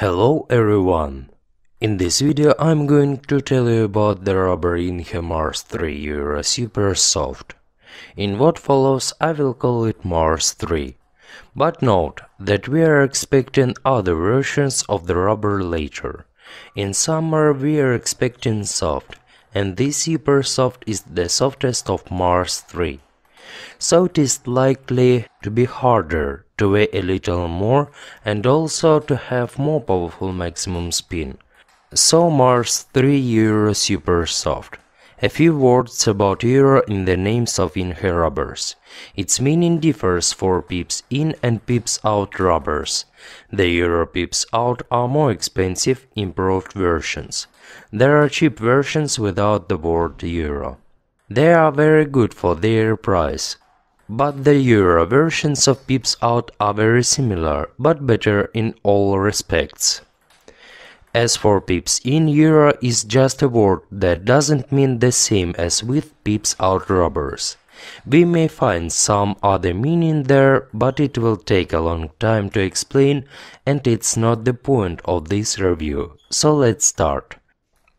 Hello everyone! In this video I'm going to tell you about the rubber Yinhe Mars 3 Euro Super Soft. In what follows I will call it Mars 3. But note that we are expecting other versions of the rubber later. In summer we are expecting soft, and this Super Soft is the softest of Mars 3. So it is likely to be harder, to weigh a little more, and also to have more powerful maximum spin. So Mars 3 Euro Super Soft. A few words about Euro in the names of Yinhe rubbers. Its meaning differs for pips in and pips out rubbers. The Euro pips out are more expensive, improved versions. There are cheap versions without the word Euro. They are very good for their price. But the Euro versions of pips out are very similar, but better in all respects. As for pips in, Euro is just a word that doesn't mean the same as with pips out rubbers. We may find some other meaning there, but it will take a long time to explain, and it's not the point of this review. So let's start.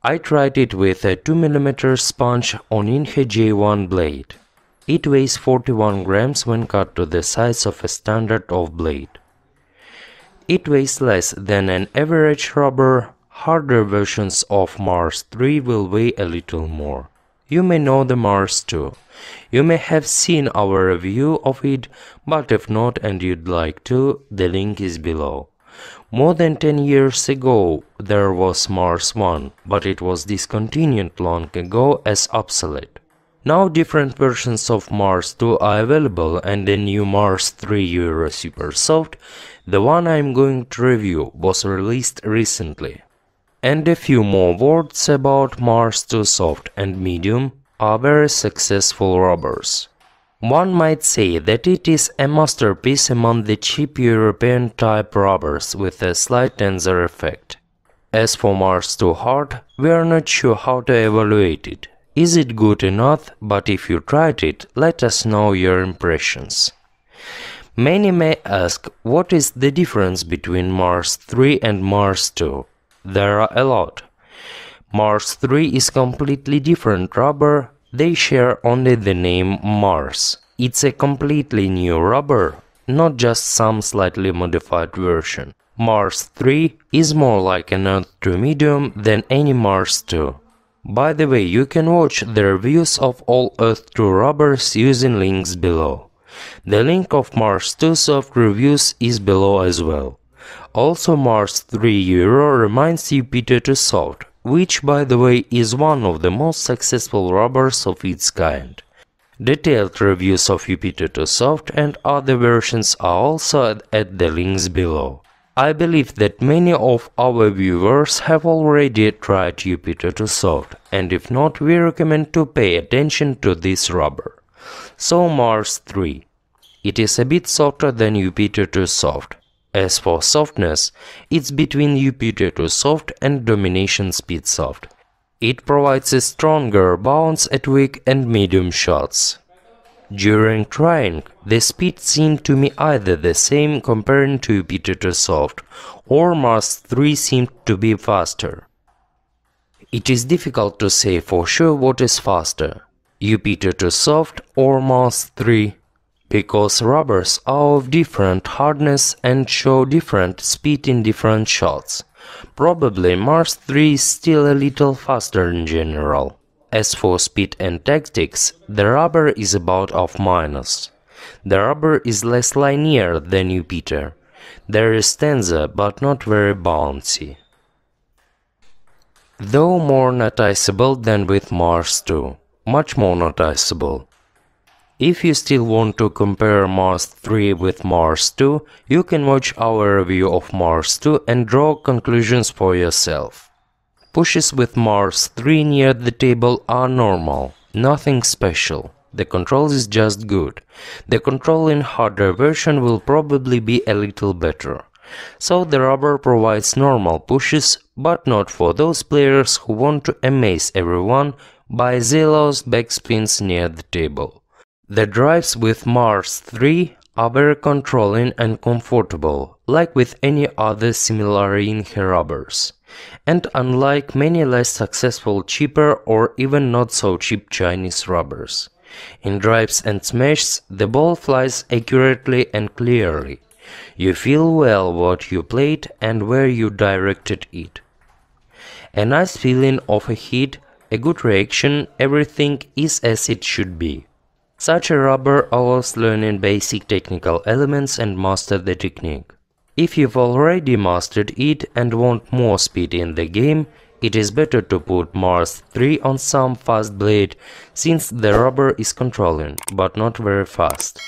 I tried it with a 2mm sponge on Yinhe J1 blade. It weighs 41 grams when cut to the size of a standard off blade. It weighs less than an average rubber. Harder versions of Mars 3 will weigh a little more. You may know the Mars 2. You may have seen our review of it, but if not and you'd like to, the link is below. More than 10 years ago there was Mars 1, but it was discontinued long ago as obsolete. Now different versions of Mars 2 are available, and the new Mars 3 Euro Super Soft, the one I'm going to review, was released recently. And a few more words about Mars 2 Soft and Medium are very successful rubbers. One might say that it is a masterpiece among the cheap European type rubbers with a slight tensor effect. As for Mars 2 Hard, we are not sure how to evaluate it. Is it good enough? But if you tried it, let us know your impressions. Many may ask, what is the difference between Mars 3 and Mars 2? There are a lot. Mars 3 is completely different rubber. They share only the name Mars. It's a completely new rubber, not just some slightly modified version. Mars 3 is more like an Earth 2 medium than any Mars 2. By the way, you can watch the reviews of all Earth 2 rubbers using links below. The link of Mars 2 Soft reviews is below as well. Also, Mars 3 Euro reminds Jupiter 2 Soft, which by the way is one of the most successful rubbers of its kind. Detailed reviews of Jupiter 2 Soft and other versions are also at the links below. I believe that many of our viewers have already tried Jupiter 2 Soft, and if not, we recommend to pay attention to this rubber. So Mars 3. It is a bit softer than Jupiter 2 Soft. As for softness, it's between Jupiter 2 Soft and Domination Speed Soft. It provides a stronger bounce at weak and medium shots. During trying, the speed seemed to me either the same comparing to Jupiter 2 Soft, or Mars 3 seemed to be faster. It is difficult to say for sure what is faster, Jupiter 2 Soft or Mars 3, because rubbers are of different hardness and show different speed in different shots. Probably Mars 3 is still a little faster in general. As for speed and tactics, the rubber is about off minus. The rubber is less linear than Jupiter. There is tensor, but not very bouncy. Though more noticeable than with Mars 2. Much more noticeable. If you still want to compare Mars 3 with Mars 2, you can watch our review of Mars 2 and draw conclusions for yourself. Pushes with Mars 3 near the table are normal, nothing special. The control is just good. The control in harder version will probably be a little better. So the rubber provides normal pushes, but not for those players who want to amaze everyone by zealous backspins near the table. The drives with Mars 3 are very controlling and comfortable, like with any other similar Yinhe rubbers. And unlike many less successful cheaper or even not so cheap Chinese rubbers. In drives and smashes, the ball flies accurately and clearly. You feel well what you played and where you directed it. A nice feeling of a hit, a good reaction, everything is as it should be. Such a rubber allows learning basic technical elements and master the technique. If you've already mastered it and want more speed in the game, it is better to put Mars 3 on some fast blade, since the rubber is controlling, but not very fast.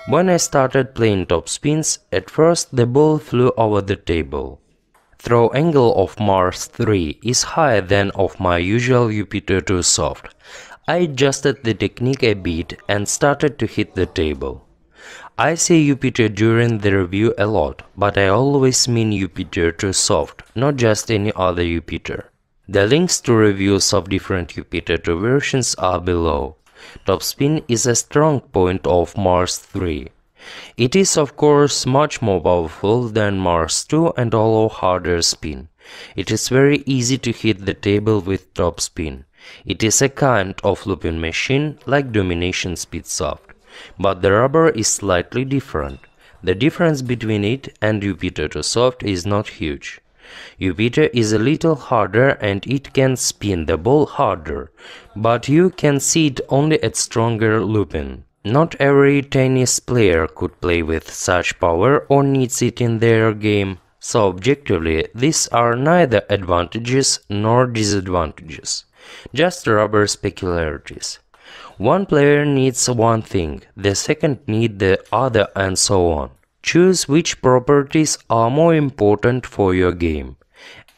When I started playing top spins, at first the ball flew over the table. Throw angle of Mars 3 is higher than of my usual Jupiter 2 soft. I adjusted the technique a bit and started to hit the table. I say Jupiter during the review a lot, but I always mean Jupiter 2 soft, not just any other Jupiter. The links to reviews of different Jupiter 2 versions are below. Topspin is a strong point of Mars 3. It is of course much more powerful than Mars 2 and allow harder spin. It is very easy to hit the table with topspin. It is a kind of looping machine like Domination Speed Soft. But the rubber is slightly different. The difference between it and Jupiter 2 soft is not huge. Jupiter is a little harder and it can spin the ball harder, but you can see it only at stronger looping. Not every tennis player could play with such power or needs it in their game, so objectively these are neither advantages nor disadvantages, just rubber peculiarities. One player needs one thing, the second needs the other, and so on. Choose which properties are more important for your game.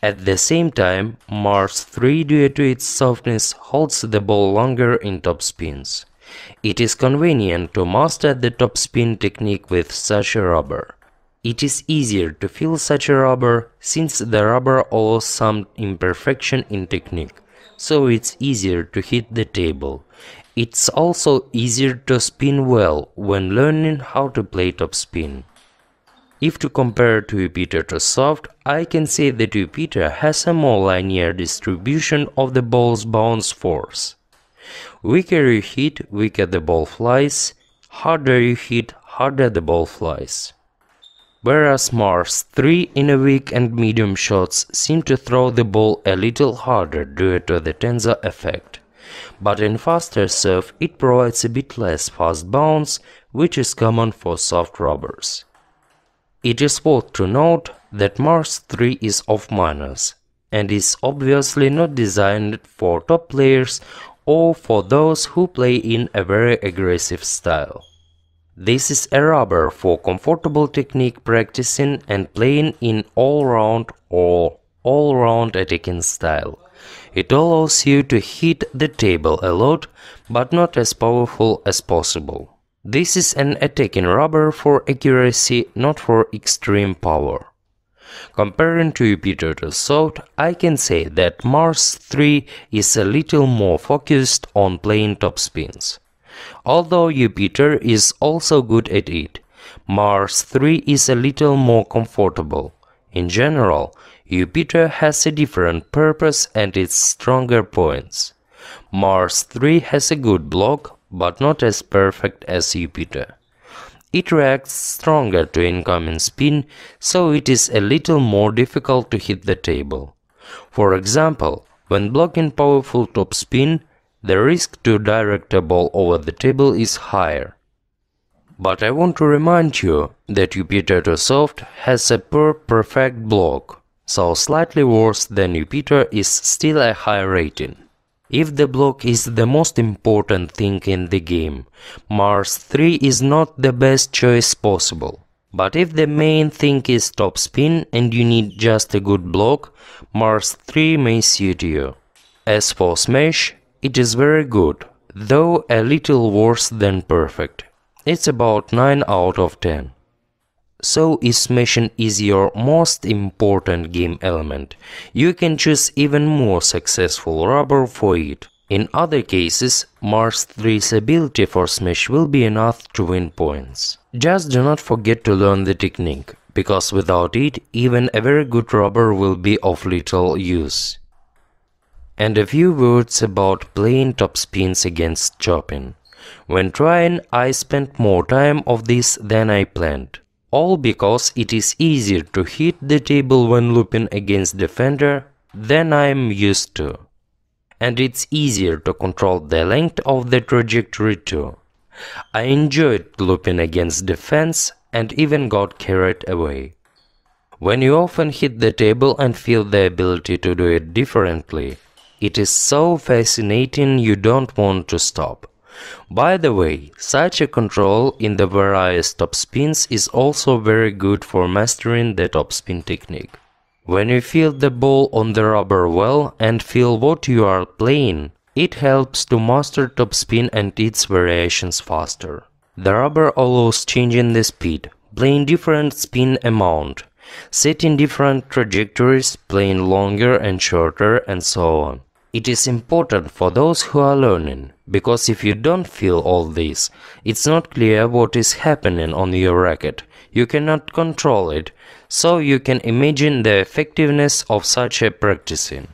At the same time, Mars 3 due to its softness holds the ball longer in top spins. It is convenient to master the top spin technique with such a rubber. It is easier to feel such a rubber since the rubber allows some imperfection in technique, so it's easier to hit the table. It's also easier to spin well when learning how to play topspin. If to compare to Jupiter 2 soft, I can say that Jupiter has a more linear distribution of the ball's bounce force. Weaker you hit, weaker the ball flies, harder you hit, harder the ball flies. Whereas Mars 3 in a weak and medium shots seem to throw the ball a little harder due to the tensor effect. But in faster serve it provides a bit less fast bounce, which is common for soft rubbers. It is worth to note that Mars 3 is off minus and is obviously not designed for top players or for those who play in a very aggressive style. This is a rubber for comfortable technique practicing and playing in all-round or all-round attacking style. It allows you to hit the table a lot, but not as powerful as possible. This is an attacking rubber for accuracy, not for extreme power. Comparing to Jupiter 2 soft, I can say that Mars 3 is a little more focused on playing top spins. Although Jupiter is also good at it, Mars 3 is a little more comfortable. In general, Jupiter has a different purpose and its stronger points. Mars 3 has a good block, but not as perfect as Jupiter. It reacts stronger to incoming spin, so it is a little more difficult to hit the table. For example, when blocking powerful top spin, the risk to direct a ball over the table is higher. But I want to remind you that Jupiter 2 soft has a perfect block, so slightly worse than Jupiter is still a high rating. If the block is the most important thing in the game, Mars 3 is not the best choice possible. But if the main thing is top spin and you need just a good block, Mars 3 may suit you. As for smash, it is very good, though a little worse than perfect. It's about 9 out of 10. So if smashing is your most important game element, you can choose even more successful rubber for it. In other cases, Mars 3's ability for smash will be enough to win points. Just do not forget to learn the technique, because without it, even a very good robber will be of little use. And a few words about playing top spins against chopping. When trying, I spent more time of this than I planned. All because it is easier to hit the table when looping against defender than I am used to. And it's easier to control the length of the trajectory too. I enjoyed looping against defense and even got carried away. When you often hit the table and feel the ability to do it differently, it is so fascinating you don't want to stop. By the way, such a control in the various topspins is also very good for mastering the topspin technique. When you feel the ball on the rubber well and feel what you are playing, it helps to master topspin and its variations faster. The rubber allows changing the speed, playing different spin amount, setting different trajectories, playing longer and shorter, and so on. It is important for those who are learning, because if you don't feel all this, it's not clear what is happening on your racket. You cannot control it, so you can imagine the effectiveness of such a practicing.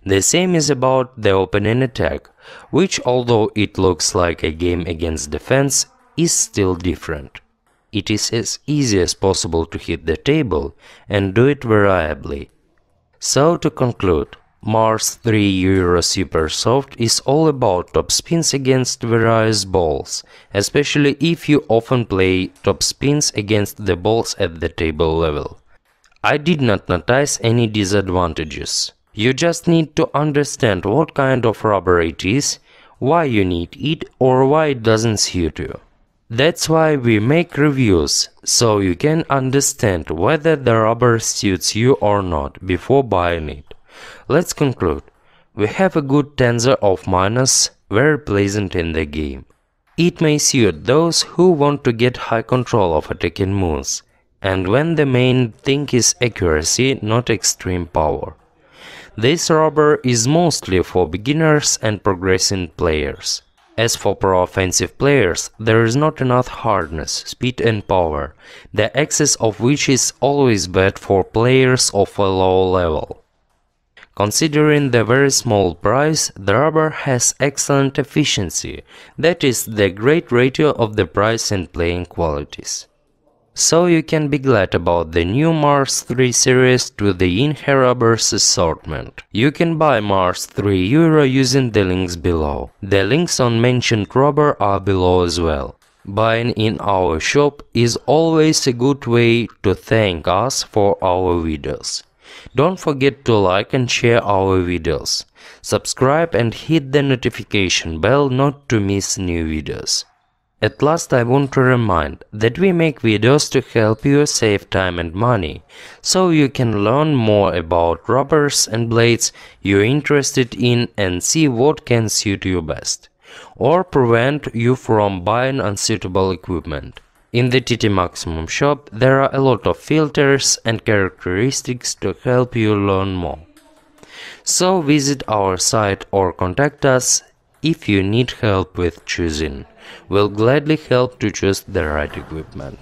The same is about the opening attack, which although it looks like a game against defense, is still different. It is as easy as possible to hit the table and do it variably. So to conclude, Mars 3 Euro Super Soft is all about topspins against various balls, especially if you often play topspins against the balls at the table level. I did not notice any disadvantages. You just need to understand what kind of rubber it is, why you need it or why it doesn't suit you. That's why we make reviews, so you can understand whether the rubber suits you or not before buying it. Let's conclude. We have a good tensor of minus, very pleasant in the game. It may suit those who want to get high control of attacking moves, and when the main thing is accuracy, not extreme power. This rubber is mostly for beginners and progressing players. As for pro-offensive players, there is not enough hardness, speed and power, the excess of which is always bad for players of a low level. Considering the very small price, the rubber has excellent efficiency, that is the great ratio of the price and playing qualities. So you can be glad about the new Mars 3 series to the Yinhe rubbers assortment. You can buy Mars 3 Euro using the links below. The links on mentioned rubber are below as well. Buying in our shop is always a good way to thank us for our videos. Don't forget to like and share our videos. Subscribe and hit the notification bell not to miss new videos. At last, I want to remind that we make videos to help you save time and money, so you can learn more about rubbers and blades you're interested in and see what can suit you best, or prevent you from buying unsuitable equipment. In the TT Maximum shop, there are a lot of filters and characteristics to help you learn more. So visit our site or contact us if you need help with choosing. We'll gladly help to choose the right equipment.